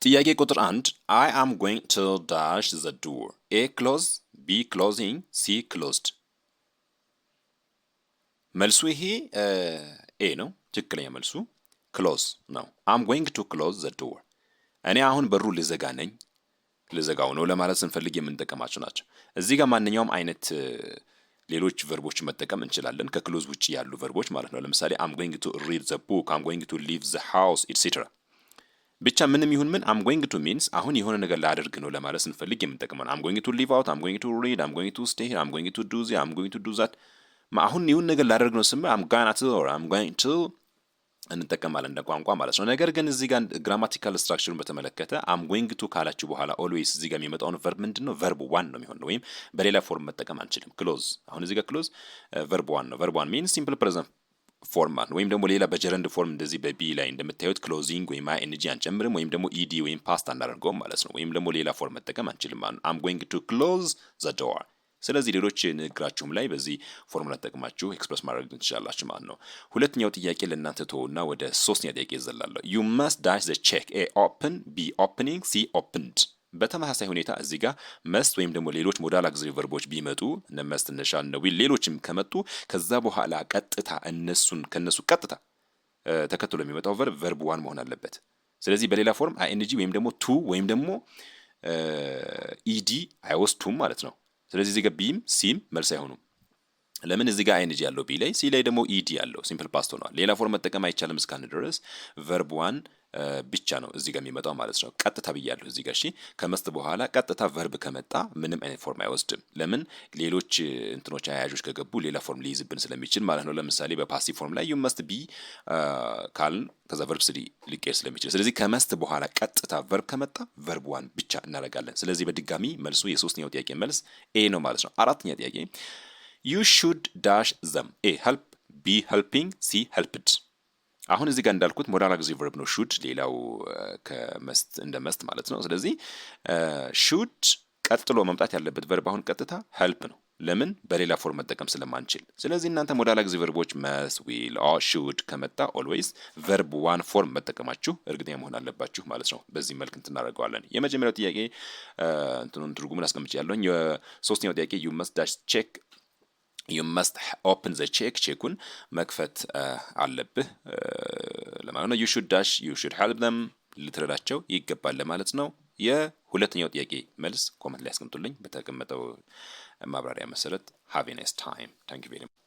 ጥያቄ ቁጥር 1 I am going to dash the door. A close, B closing, C closed. መልሱ ይሄ ኤ ነው። ትክክለኛ መልሱ ክሎዝ ነው። I'm going to close the door. እኔ አሁን በሩ ልዘጋ ነኝ። ልዘጋው ነው ለማለት ስንፈልግ የምንጠቀማቸው ናቸው። እዚህ ጋር ማንኛውም አይነት ሌሎች ቨርቦች መጠቀም እንችላለን ከክሎዝ ውጪ ያሉ ቨርቦች ማለት ነው። ለምሳሌ I'm going to read the book, I'm going to leave the house, etc. ብቻ ምንም ይሁን ምን I'm going to means አሁን የሆነ ነገር ላደርግ ነው ለማለት ስንፈልግ የምንጠቀመው ነው። I'm going to leave out, I'm going to read, I'm going to stay here, I'm going to do this, I'm going to do that። አሁን የሆነ ነገር ላደርግ ነው ስንል I'm gonna to or I'm going to እንጠቀማለን እንደ ቋንቋ ማለት ነው። ነገር ግን እዚህ ጋር ግራማቲካል ስትራክቸሩን በተመለከተ I'm going to ካላችሁ በኋላ always እዚህ ጋር የሚመጣውን ቨርብ ምንድነው? ቨርብ ዋን ነው የሚሆነው ወይም በሌላ ፎርም መጠቀም አንችልም። ክሎዝ አሁን እዚህ ጋር ክሎዝ ቨርብ ዋን ነው። ቨርብ ዋን means simple present form ወይም ደግሞ ሌላ በጀረንድ ፎርም እንደዚህ በቢ ላይ እንደምታዩት ክሎዚንግ ወይም ኢንጂ አንጨምርም ወይም ደግሞ ኢዲ ወይም ፓስት አናደርገውም ማለት ነው። ወይም ደግሞ ሌላ ፎርም መጠቀም አንችልም ማለት ነው። I'm going to close the door። ስለዚህ ሌሎች ንግግራችሁም ላይ በዚህ ፎርሙላ ተጠቅማችሁ ኤክስፕረስ ማድረግ ትችላላችሁ ማለት ነው። ሁለተኛው ጥያቄ ለእናንተ ተውና ወደ ሶስተኛ ጥያቄ ይዘላለሁ። You must dash the check. A open, B opening, C opened። በተመሳሳይ ሁኔታ እዚህ ጋር መስት ወይም ደግሞ ሌሎች ሞዳል አግዚለሪ ቨርቦች ቢመጡ እነ መስት እነ ሻል እነ ዊል ሌሎችም ከመጡ ከዛ በኋላ ቀጥታ ከነሱ ቀጥታ ተከትሎ የሚመጣው ቨርብ ዋን መሆን አለበት። ስለዚህ በሌላ ፎርም አይኤንጂ ወይም ደግሞ ቱ ወይም ደግሞ ኢዲ አይወስቱም ማለት ነው። ስለዚህ እዚህ ጋር ቢም ሲም መልስ አይሆኑም። ለምን? እዚህ ጋር አይኤንጂ ያለው ቢ ላይ ሲ ላይ ደግሞ ኢዲ ያለው ሲምፕል ፓስት ሆኗል። ሌላ ፎርም መጠቀም አይቻልም እስካሁን ድረስ ቨርብ ዋን ብቻ ነው እዚህ ጋር የሚመጣው ማለት ነው። ቀጥታ ብያለሁ እዚህ ጋር እሺ። ከመስት በኋላ ቀጥታ ቨርብ ከመጣ ምንም አይነት ፎርም አይወስድም። ለምን? ሌሎች እንትኖች አያያዦች ከገቡ ሌላ ፎርም ሊይዝብን ስለሚችል ማለት ነው። ለምሳሌ በፓሲቭ ፎርም ላይ you must be ካልን ከዛ ቨርብ ስሪ ሊቀየር ስለሚችል፣ ስለዚህ ከመስት በኋላ ቀጥታ ቨርብ ከመጣ ቨርብ ዋን ብቻ እናደርጋለን። ስለዚህ በድጋሚ መልሱ የሶስተኛው ጥያቄ መልስ ኤ ነው ማለት ነው። አራተኛ ጥያቄ you should dash them. A help, B helping, C helped። አሁን እዚህ ጋር እንዳልኩት ሞዳል አግዚለሪ ቨርብ ነው ሹድ፣ ሌላው ከመስት እንደ መስት ማለት ነው። ስለዚህ ሹድ ቀጥሎ መምጣት ያለበት ቨርብ አሁን ቀጥታ ሄልፕ ነው። ለምን? በሌላ ፎርም መጠቀም ስለማንችል። ስለዚህ እናንተ ሞዳል አግዚለሪ ቨርቦች መስ፣ ዊል፣ ኦር ሹድ ከመጣ ኦልዌይስ ቨርብ ዋን ፎርም መጠቀማችሁ እርግጠኛ መሆን አለባችሁ ማለት ነው። በዚህ መልክ እናደርገዋለን። የመጀመሪያው ጥያቄ እንትኑን ትርጉሙን አስቀምጬያለሁኝ። የሶስተኛው ጥያቄ you must dash check you must open the check ቼኩን መክፈት አለብህ ለማለት ነው። you should dash you should help them ልትረዳቸው ይገባል ለማለት ነው። የሁለተኛው ጥያቄ መልስ ኮመንት ላይ አስቀምጡልኝ በተቀመጠው ማብራሪያ መሰረት። have a nice time. Thank you very much.